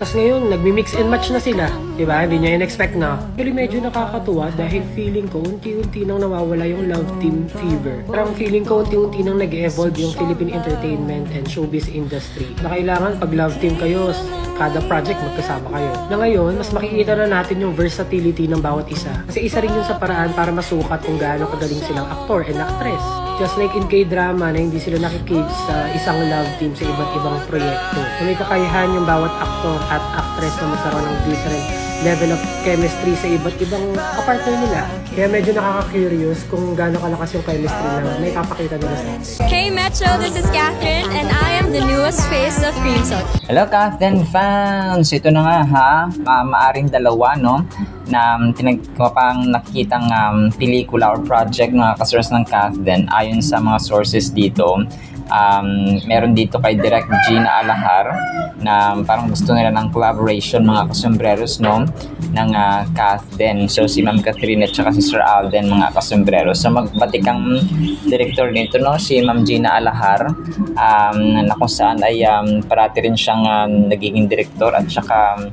Tapos ngayon, nagmi-mix and match na sila. Diba? Hindi niya in-expect na. Actually, medyo nakakatuwa dahil feeling ko, unti-unti nang nawawala yung love team fever. Parang feeling ko, unti-unti nang nag-evolve yung Philippine entertainment and showbiz industry. Na kailangan, pag love team kayo, kada project magkasama kayo. Na ngayon, mas makikita na natin yung versatility ng bawat isa. Kasi isa rin yun sa paraan para masukat kung gaano kagaling silang aktor and actress. Just like in K-drama na hindi sila nakikage sa isang love team sa iba't ibang proyekto. So may kakayahan yung bawat aktor at actress na magkaroon ng different level of chemistry sa iba't ibang kapartner nila. Kaya medyo nakaka-curious kung gaano kalakas yung chemistry na may papakita nila sa atin. Hey Metro, this is Catherine and I am the newest face of Creamsock. Hello Catherine fans! Ito na nga ha, maaring dalawa no, na pang nakikitang pelikula or project mga kasource ng Catherine ayon sa mga sources dito. Meron dito kay Direk Gina Alahar na parang gusto nila ng collaboration mga kasombreros no ng Catherine. So si Ma'am Catherine at saka si Sir Alden mga kasombreros. So magbatikang director nito no si Ma'am Gina Alahar na kung saan ay parati rin siyang nagiging director at saka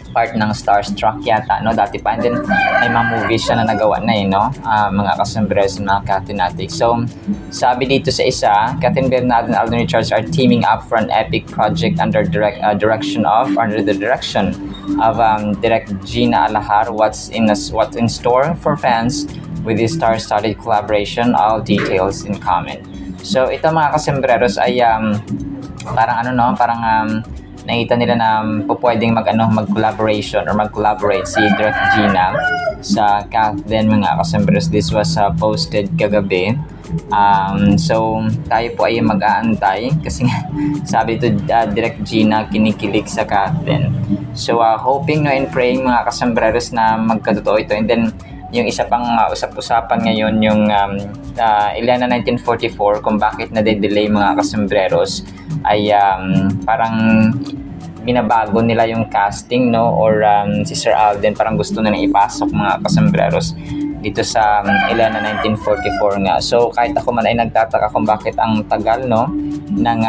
part ng Starstruck yata, no? Dati pa. And then, may mga movies siya na nagawa na no? Mga kasombreros, mga Catherinatic. So, sabi dito sa isa, Catherine Bernardo and Alden Richards are teaming up for an epic project under the direction of Direk Gina Alahar. What's in store for fans with this star-studded collaboration? All details in comment. So, ito mga kasombreros ay nakita nila na pwedeng mag-collaboration or mag-collaborate si Direk Gina sa Catherine mga kasombreros. This was posted kagabi. So tayo po ay mag-aantay kasi sabi ito Direk Gina kinikilig sa Catherine. So hoping and praying mga kasombreros na magkatotoo ito. And then yung isa pang usap-usapan ngayon yung Elena 1944 kung bakit na-delay mga kasombreros ay parang binabago nila yung casting no or si Sir Alden parang gusto na ipasok mga kasombreros dito sa Elena 1944 nga. So kahit ako man ay nagtataka kung bakit ang tagal no ng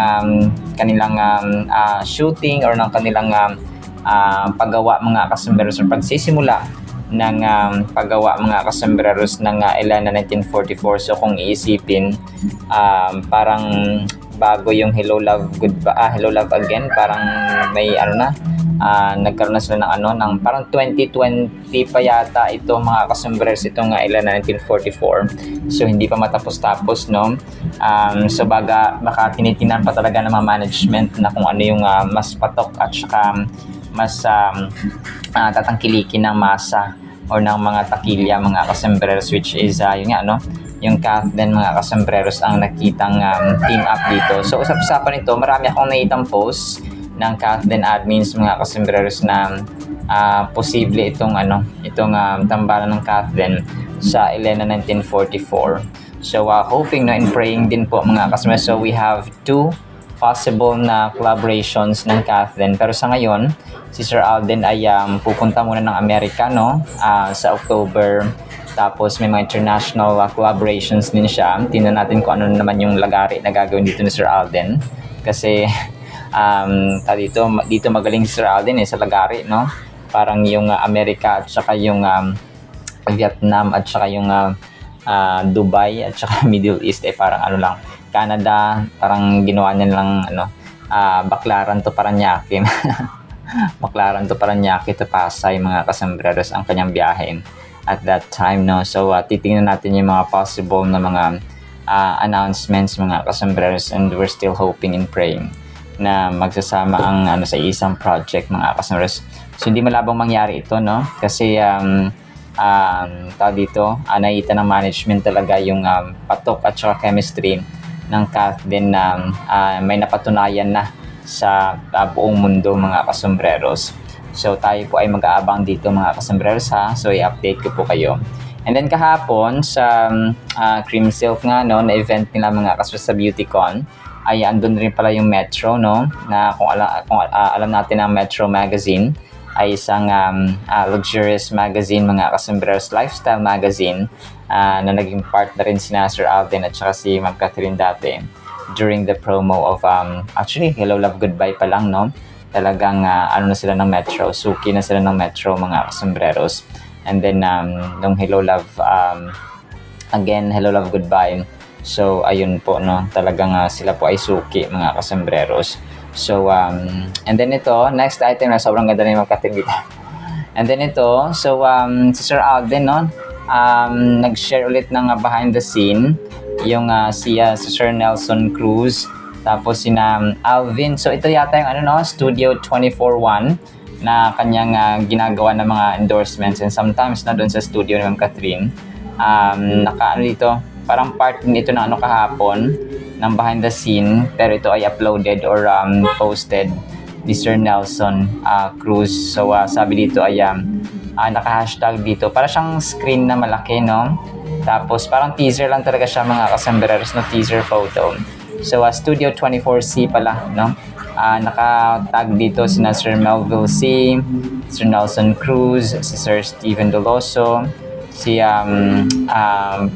kanilang shooting or ng kanilang paggawa mga kasombreros or pagsisimula ng paggawa mga kasombreros ng Elena 1944. So kung iisipin parang bago yung Hello Love Again, parang may nagkaroon na sila ng parang 2020 pa yata ito mga kasombreros itong Elena 1944. So hindi pa matapos-tapos no. So baka tinitingnan pa talaga ng mga management na kung ano yung mas patok at saka mas tatangkilikin ng masa or ng mga takilya mga kasombreros, which is yung Catherine mga kasombreros ang nakitang team up dito. So usap-usapan ito, marami akong nakitang post ng Catherine admins mga kasombreros na posible itong tambalan ng Catherine sa Elena 1944. So hoping and praying din po mga kasombreros. So we have two possible na collaborations ng Catherine. Pero sa ngayon, si Sir Alden ay pupunta muna ng Amerika no sa October. Tapos may mga international collaborations din siya. Tingnan natin kung ano naman yung lagari na gagawin dito ni Sir Alden. Kasi dito magaling si Sir Alden sa lagari, no? Parang yung Amerika at saka yung Vietnam at saka yung Dubai at saka Middle East parang lang. Canada, parang ginawa niya lang Baclaran to Paranaque. Baclaran to Paranaque to Pasay mga kasombreros ang kanyang biyahe at that time no. So titingnan natin yung mga possible na mga announcements mga kasombreros, and we're still hoping and praying na magsasama ang sa isang project mga kasombreros. So hindi malabang mangyari ito no kasi nakita ng management talaga yung patok at saka chemistry ng Catherine na may napatunayan na sa buong mundo mga kasombreros. So tayo po ay mag-aabang dito mga kasombreros ha. So i-update ko po kayo. And then kahapon sa Creamsilk nga no, na event nila mga kasombreros sa BeautyCon ay andun rin pala yung Metro no, na kung alam natin ang Metro magazine ay isang luxurious magazine mga kasombreros, lifestyle magazine na naging part na rin si Sir Alden at saka si Ma'am Catherine dati during the promo of actually Hello Love Goodbye pa lang no. talagang ano na sila ng Metro, suki na sila ng Metro mga kasombreros. And then nung Hello Love, again, Hello Love Goodbye. So ayun po, no, talagang sila po ay suki mga kasombreros. So and then ito, next item na sobrang ganda na yung magkatin dito. And then ito, so si Sir Alden, no, nag-share ulit ng behind the scene yung si Sir Nelson Cruz, tapos sina Alvin. So ito yata yung Studio 24-1 na kanyang ginagawa ng mga endorsements, and sometimes na doon sa studio ni Ma'am Catherine, dito, parang part din ito ng kahapon ng behind the scene, pero ito ay uploaded or posted ni Sir Nelson Cruz. So sabi dito ay naka-hashtag dito, para siyang screen na malaki, no? Tapos parang teaser lang talaga siya mga kasombreros, no, teaser photo. So Studio 24C pala, no? Naka-tag dito sina Sir Melville C, Sir Nelson Cruz, si Sir Steven Doloso, si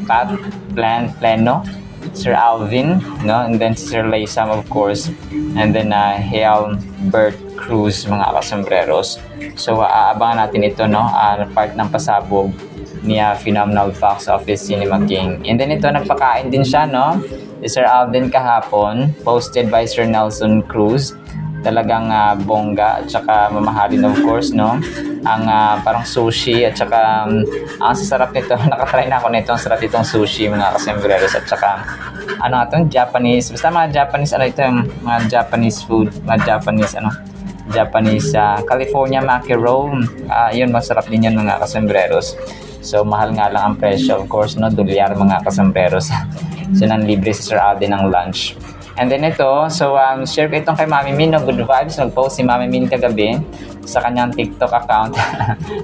Pat Pleno, Sir Alvin, no, and then si Sir Laysam, of course, and then Hale Bert Cruz mga kasombreros. So aabangan natin ito, no, part ng pasabog ni Phenomenal Box Office Cinema King. And then ito, nagpakain din siya, no, si Sir Alden kahapon, posted by Sir Nelson Cruz. Talagang bongga at saka mamahalin, of course, no, ang parang sushi at saka ang sasarap nito. Nakatry na ako nito, ang sarap itong sushi mga kasombreros, at saka itong Japanese, basta mga Japanese ito yung mga Japanese food, mga Japanese California Maki Roll. Yun, masarap din yan mga kasombreros. So mahal nga lang ang presyo, of course, no, $2 mga kasombreros. So nanlibre si Sir Alden ng lunch. And then ito, so share ko itong kay Mami Min, no, Good Vibes. Nag-post si Mami Min kagabi sa kanyang TikTok account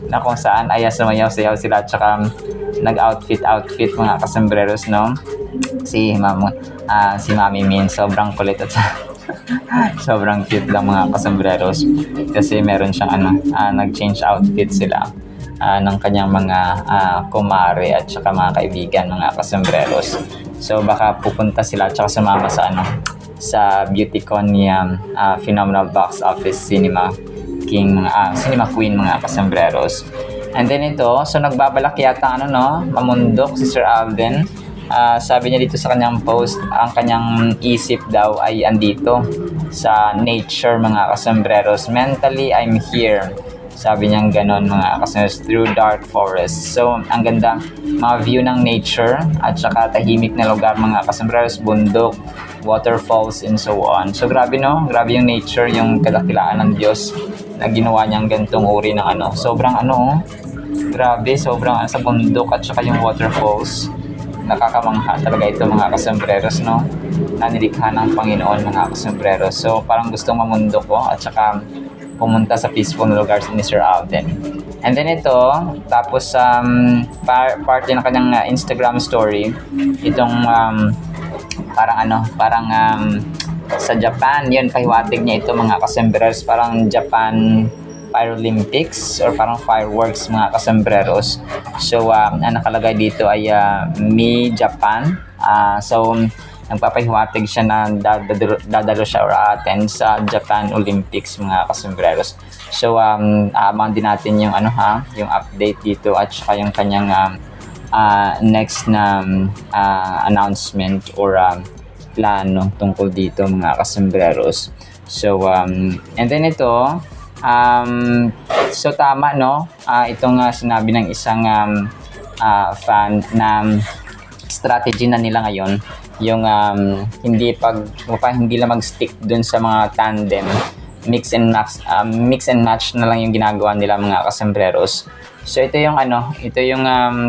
na kung saan ay sumayaw-sayaw sila at saka nag-outfit mga kasombreros, no, si Mami Min. Sobrang kulit at sobrang cute lang mga kasombreros, kasi meron siyang nag-change outfit sila ng kanyang mga kumare at saka mga kaibigan mga kasombreros. So baka pupunta sila at saka sumama sa BeautyCon ni Phenomenal Box Office Cinema King, Cinema Queen mga kasombreros. And then ito, so nagbabalak yata mamundok si Sir Alden. Sabi niya dito sa kanyang post, ang kanyang isip daw ay andito sa nature mga kasombreros. Mentally, I'm here. Sabi niya ganon mga kasombreros, through dark forest. So, ang ganda, mga view ng nature at saka tahimik na lugar mga kasombreros, bundok, waterfalls, and so on. So, grabe, no? Grabe yung nature, yung kadakilaan ng Diyos na ginawa niyang gantong uri ng Sobrang grabe, sobrang sa bundok at saka yung waterfalls. Nakakamangha talaga ito mga kasombreros, no? Nanilikha ng Panginoon mga kasombreros. So, parang gustong mamundok ko at saka pumunta sa peaceful na lugar ni Sir Alden. And then ito, tapos part din ng kanyang Instagram story, itong parang sa Japan, yun, pahiwatig niya ito mga kasombreros, parang Japan Paralympics or parang fireworks mga kasombreros. So, ang nakalagay dito ay Me Japan. So, nagpapahiwatig siya na dadalo siya or attend sa Japan Olympics mga kasombreros. So abangan din natin yung yung update dito at saka yung kanyang next na announcement or plano tungkol dito mga kasombreros. So and then ito so tama, no, itong sinabi ng isang fan na strategy na nila ngayon yung hindi lang mag-stick dun sa mga tandem, mix and match na lang yung ginagawa nila mga kasombreros. So ito yung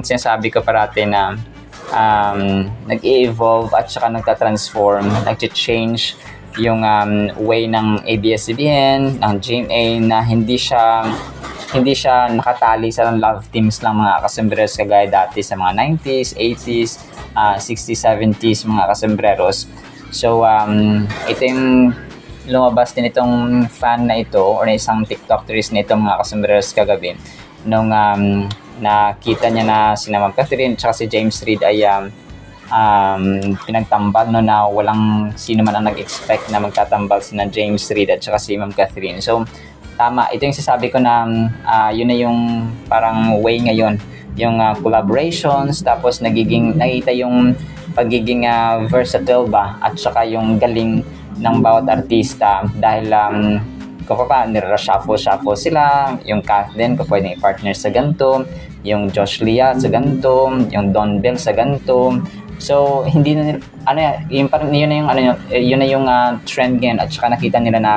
sinasabi ko parati na nag-evolve at saka nagta-transform, nag-change yung way ng ABS-CBN, ng GMA, na hindi siya nakatali sa love teams lang mga kasombreros kagaya dati sa mga 90s, 80s, 60s, 70s mga kasombreros. So ito yung lumabas din itong fan na ito or isang TikTokerist na ito mga kasombreros kagabi nung nakita niya na si Ma'am Catherine at si James Reid ay pinagtambal, no, na walang sino man ang nag-expect na magtatambal sina James Reid at saka si Ma'am Catherine. So tama, ito yung sasabi ko na yun na yung parang way ngayon, yung collaborations, tapos nakita yung pagiging versatile ba at saka yung galing ng bawat artista dahil kung pa nira-shuffle sila, yung Kath din kung pwedeng i-partner sa ganito, yung Josh Lia sa ganito, yung Don Bell sa ganito. So hindi na yun na yung trend ngayon, at saka nakita nila na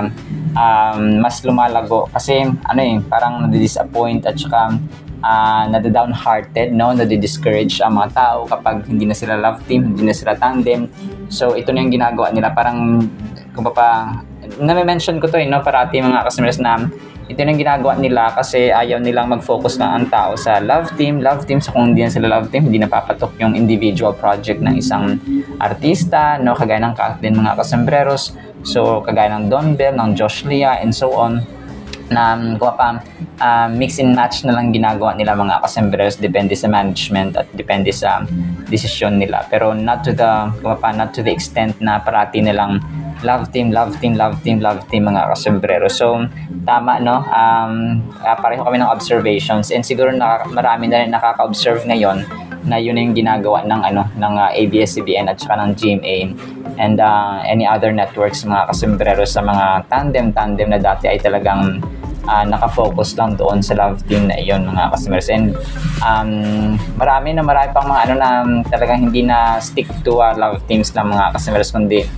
mas lumalago kasi parang nadi-disappoint at saka nada-downhearted, no, nadi-discourage ang mga tao kapag hindi na sila love team, hindi na sila tandem. So ito na yung ginagawa nila, parang kung pa na-mention ko to, no, parati mga customers na ito na yung ginagawa nila kasi ayaw nilang mag-focus na ang tao sa love team. So kung hindi na sila love team, hindi napapatok yung individual project ng isang artista, no, kagaya ng Kathleen mga kasembreros, so kagaya ng Don Bell, ng Josh Lia, and so on, na mix and match na lang ginagawa nila mga kasembreros, depende sa management at depende sa desisyon nila, pero not to the extent na parati nilang love team mga kasombrero. So tama, no, pareho kami ng observations, and siguro marami na rin nakaka-observe ngayon na yun yung ginagawa ng ABS-CBN at saka ng GMA and any other networks mga kasombrero sa mga tandem na dati ay talagang nakafocus lang doon sa love team na iyon mga customers. And marami pang mga na talagang hindi na stick to love teams lang mga customers, kundi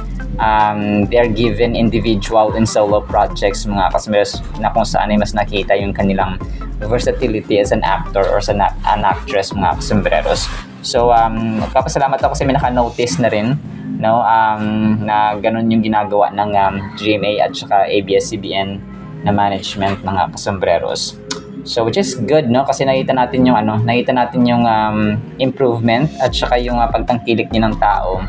they are given individual and solo projects mga customers, na kung saan ay mas nakita yung kanilang versatility as an actor or as an actress mga customers. So nagpapasalamat ako kasi may naka-notice na rin, no, na ganun yung ginagawa ng GMA at saka ABS-CBN na management mga kasombreros. So which is good, no, kasi nakita natin yung improvement at saka yung pagtangkilik niya ng tao,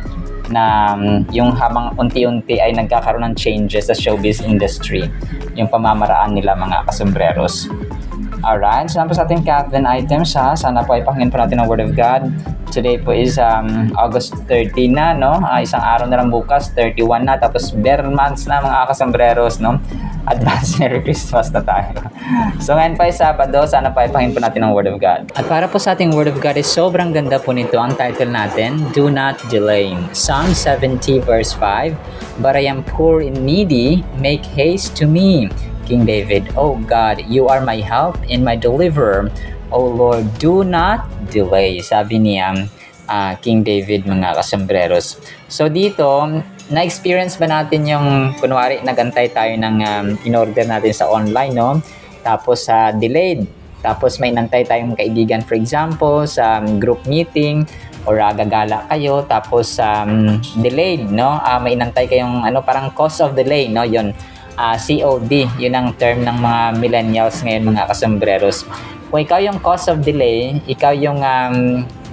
na yung habang unti-unti ay nagkakaroon ng changes sa showbiz industry, yung pamamaraan nila mga kasombreros. Alright, so po sa ating Kathleen items sana po ay pakinggan po natin ang Word of God. Today po is August 30 na, no? Isang araw na lang bukas, 31 na, tapos bare months na mga kasombreros, no? Advance Merry Christmas na tayo. So ngayon pa ay Sabado, sana pa ipangin po natin ang Word of God. At para po sa ating Word of God is sobrang ganda po nito. Ang title natin, Do Not Delay. Psalm 70 verse 5, But I am poor and needy, make haste to me. King David, O God, you are my help and my deliverer. O Lord, do not delay. Sabi niya, King David mga kasombreros. So dito, na-experience ba natin yung, kunwari, nagantay tayo ng in-order natin sa online, no? Tapos delayed. Tapos may inantay tayong kaibigan, for example, sa group meeting or gagala kayo, tapos delayed, no? May inantay kayong parang cause of delay, no? Yun, COD, yun ang term ng mga millennials ngayon mga kasombreros. Kung ikaw yung cause of delay, ikaw yung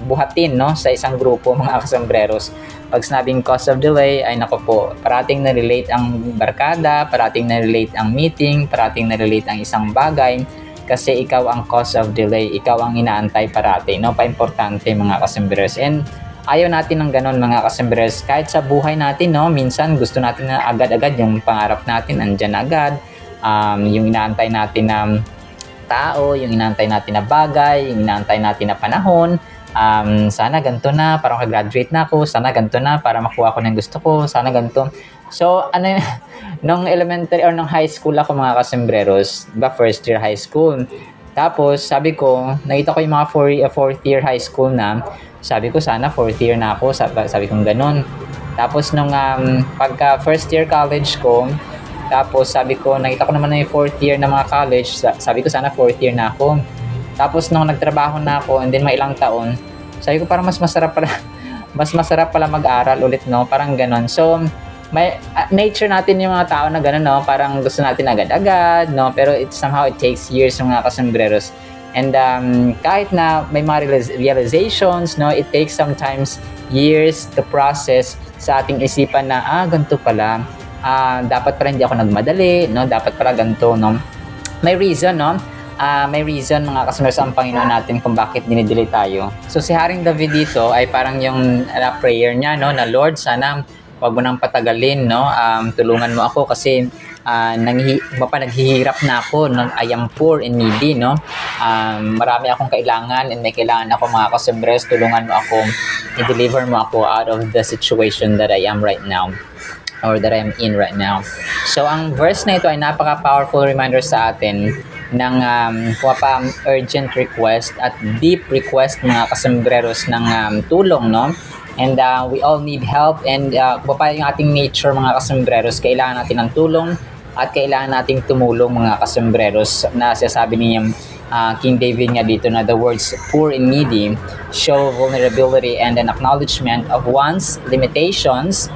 buhatin, no, sa isang grupo mga kasombreros. Pag sinabing cause of delay, ay nako po, parating na-relate ang barkada, parating na-relate ang meeting, parating na-relate ang isang bagay, kasi ikaw ang cause of delay, ikaw ang inaantay parati, no, pa-importante mga kasombreros. And ayaw natin ng ganon mga kasombreros. Kahit sa buhay natin, no, minsan gusto natin na agad-agad yung pangarap natin, andyan agad, yung inaantay natin na tao, yung inaantay natin na bagay, yung inaantay natin na panahon. Sana ganito na para makagraduate na ako, sana ganito na para makuha ko ng gusto ko, sana ganito. So nung elementary or nung high school ako mga kasombreros, first year high school, tapos sabi ko, nakita ko yung mga fourth year high school na, sabi ko sana fourth year na ako, sabi kong ganun. Tapos nung pagka first year college ko, tapos sabi ko, nakita ko naman na yung fourth year na mga college, sabi ko sana fourth year na ako. Tapos nung nagtrabaho na ako and then may ilang taon, sabi ko parang mas masarap pala mag-aral ulit, no, parang ganon. So may nature natin yung mga tao na ganon, no, parang gusto natin agad-agad, no, pero somehow it takes years mga kasombreros. And kahit na may mga realizations, no, it takes sometimes years to process sa ating isipan na ganito pala, dapat pala hindi ako nagmadali, no, dapat pala ganito, no. May reason, no. may reason mga customers ang Panginoon natin kung bakit dinidelay tayo. So si Haring David dito ay parang yung prayer niya, no, na Lord, sana wag mo nang patagalin, no, tulungan mo ako kasi naghihirap na ako, no? I am poor and needy, no, marami akong kailangan and may kailangan ako mga customers, tulungan mo ako, i-deliver mo ako out of the situation that I am right now or that I am in right now. So ang verse na ito ay napaka-powerful reminder sa atin ng urgent request at deep request mga kasembreros ng tulong, no? And we all need help and kung pa yung ating nature mga kasembreros, kailangan natin ng tulong at kailangan nating tumulong mga kasembreros, na sasabi niya King David nga dito na the words poor and needy show vulnerability and an acknowledgement of one's limitations.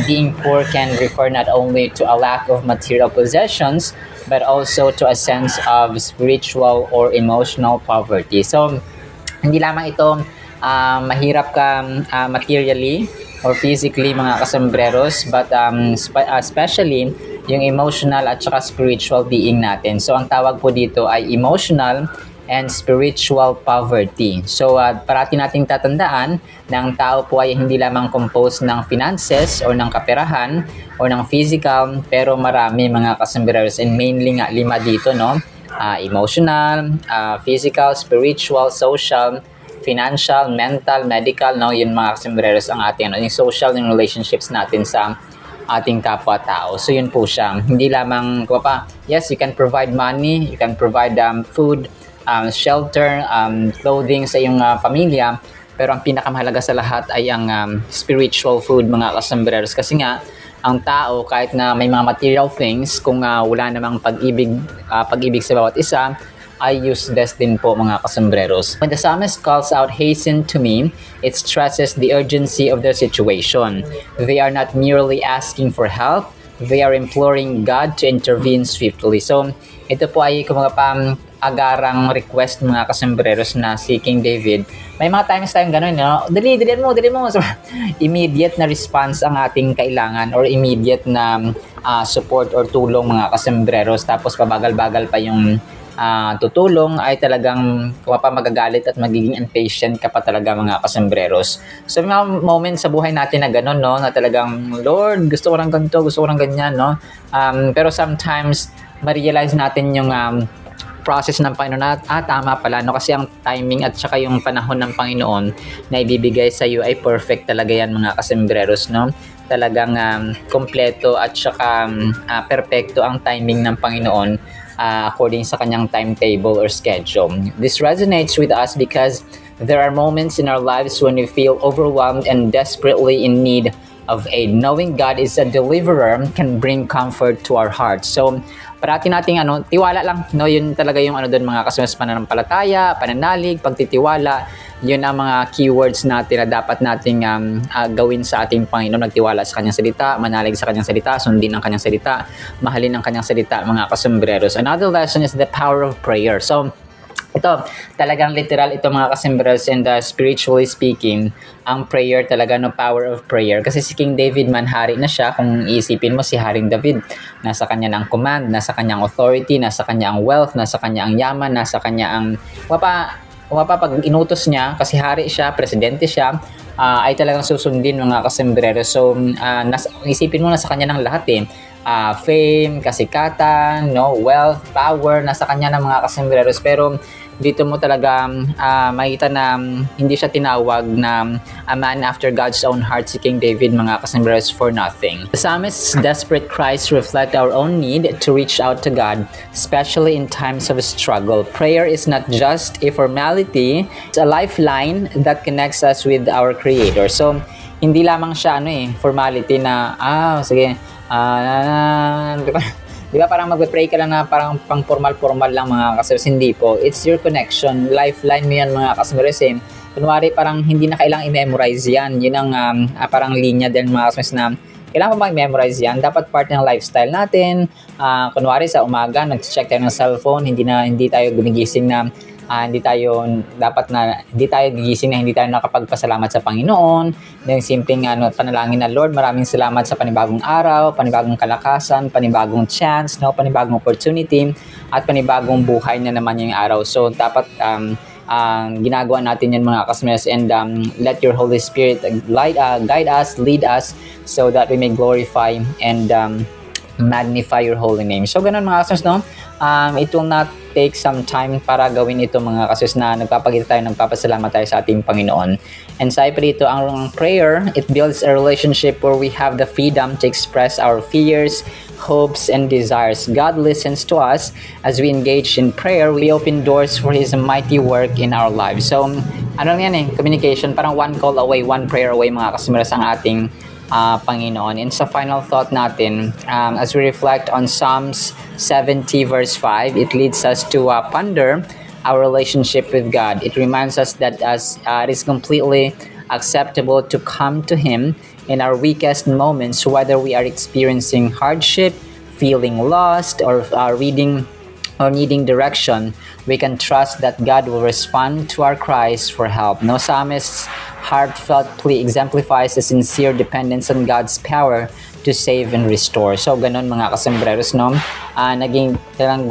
Being poor can refer not only to a lack of material possessions but also to a sense of spiritual or emotional poverty. So, hindi lamang ito mahirap ka materially or physically mga kasembreros, but especially yung emotional at saka spiritual being natin. So, ang tawag po dito ay emotional and spiritual poverty. So, parati nating tatandaan na ang tao po ay hindi lamang composed ng finances or ng kaperahan or ng physical, pero marami mga kasembreros, and mainly nga 5 dito, no? Emotional, physical, spiritual, social, financial, mental, medical, no? Yun mga kasembreros ang ating, yung social, yung relationships natin sa ating kapwa-tao. So, yun po siya. Hindi lamang, yes, you can provide money, you can provide food, shelter, clothing sa iyong pamilya, pero ang pinakamahalaga sa lahat ay ang spiritual food mga kasembreros, kasi nga ang tao kahit na may mga material things, kung wala namang pag-ibig sa bawat isa, ay useless din po mga kasembreros. When the psalmist calls out, "Hasten to me," it stresses the urgency of their situation. They are not merely asking for help, they are imploring God to intervene swiftly. So, ito po ay agarang request mga kasembreros na si King David. May mga times tayong gano'n, no? Dali mo. So, immediate na response ang ating kailangan or immediate na support or tulong mga kasembreros. Tapos pabagal-bagal pa yung tutulong, ay talagang magagalit at magiging impatient ka pa talaga mga kasembreros. So, may mga moments sa buhay natin na gano'n, no? Na talagang, Lord, gusto ko ng ganito, gusto ko ng ganyan, no? Pero sometimes, ma-realize natin yung process ng Panginoon na tama pala, no? Kasi ang timing at saka yung panahon ng Panginoon na ibibigay sa iyo ay perfect talaga yan mga kasembreros, no? Talagang kompleto at saka perfecto ang timing ng Panginoon according sa kanyang timetable or schedule. This resonates with us because there are moments in our lives when we feel overwhelmed and desperately in need of aid. Knowing God is a deliverer can bring comfort to our hearts. So, parati nating tiwala lang, no? Yun talaga yung doon mga kasembreros, pananampalataya, pananalig, pagtitiwala. Yun ang mga keywords natin na dapat nating gawin sa ating Panginoon. Nagtiwala sa kanyang salita, manalig sa kanyang salita, sundin ang kanyang salita, mahalin ang kanyang salita mga kasembreros. Another lesson is the power of prayer. So, ito, talagang literal ito mga kasembreros, and spiritually speaking, ang prayer talaga, no, power of prayer. Kasi si King David man, hari na siya. Kung iisipin mo, si Haring David, nasa kanya ang command, nasa kanya ang authority, nasa kanya ang wealth, nasa kanya ang yaman, nasa kanya ang pag inutos niya, kasi hari siya, presidente siya, ay talagang susundin mga kasembreros. So, isipin mo, nasa kanya ng lahat eh. Fame, kasikatan, no, wealth, power, nasa kanya ng mga kasembreros. Pero dito mo talaga makita na hindi siya tinawag na a man after God's own heart, si King David mga kasembreros, for nothing. The psalmist's desperate cries reflect our own need to reach out to God, especially in times of struggle. Prayer is not just a formality, it's a lifeline that connects us with our Creator. So, hindi lamang siya formality na, sige, di ba parang mag-pray ka lang na parang pang formal lang mga kasembreros. Hindi po, it's your connection, lifeline mo yan mga kasembreros. Kunwari parang hindi na kailangang i-memorize yan. Yun ang parang linya din mga kasembreros na kailangan pa mag-memorize yan. Dapat part ng lifestyle natin. Kunwari sa umaga, nag-check tayo ng cellphone, hindi tayo gumigising na hindi tayo gigising na hindi tayo nakapagpasalamat sa Panginoon. Yung simpleng panalangin na, Lord, maraming salamat sa panibagong araw, panibagong kalakasan, panibagong chance, no, panibagong opportunity, at panibagong buhay na naman yung araw. So dapat ginagawa natin yan mga kasmeros, and let your Holy Spirit guide us, lead us, so that we may glorify and magnify your holy name. So ganun mga kasmeros, no? It will not take some time para gawin ito mga kasus na nagpapasalamat tayo sa ating Panginoon. And sa dito, ang prayer, it builds a relationship where we have the freedom to express our fears, hopes, and desires. God listens to us as we engage in prayer. We open doors for His mighty work in our lives. So, communication, parang one call away, one prayer away mga kasumiras ang ating Panginoon. And sa final thought natin, as we reflect on Psalms 70 verse 5, it leads us to ponder our relationship with God. It reminds us that it is completely acceptable to come to Him in our weakest moments, whether we are experiencing hardship, feeling lost, or needing direction. We can trust that God will respond to our cries for help. No, Psalmist's heartfelt plea exemplifies a sincere dependence on God's power to save and restore. So, ganun mga kasembreros, no? Naging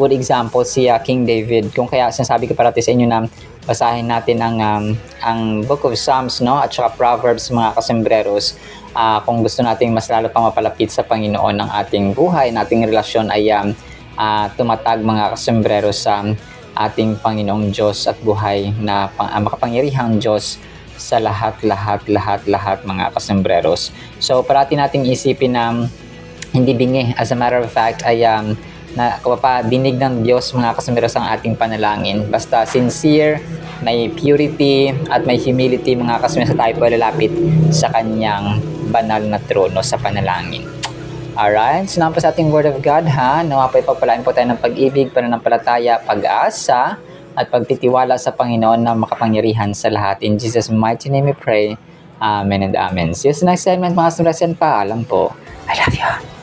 good example si King David. Kung kaya sinasabi ko parati sa inyo na basahin natin ang Book of Psalms, no? At saka Proverbs mga kasembreros. Kung gusto nating mas lalo pang mapalapit sa Panginoon ng ating buhay, nating relasyon ay tumatag mga kasembreros sa ating Panginoong Diyos at buhay na makapangyarihang Diyos sa lahat mga kasembreros. So parati nating isipin na hindi bingi. As a matter of fact ay dinig ng Diyos mga kasembreros ang ating panalangin. Basta sincere, may purity at may humility mga kasembreros, tayo po lalapit sa kanyang banal na trono sa panalangin. Alright, so naman po sa ating Word of God nawa po ipagpalain po tayo ng pag-ibig, pananampalataya, pag-asa, at pagtitiwala sa Panginoon na makapangyarihan sa lahat. In Jesus' mighty name we pray. Amen and amen. See you sa next segment mga kasembreros. Paalam po. I love you.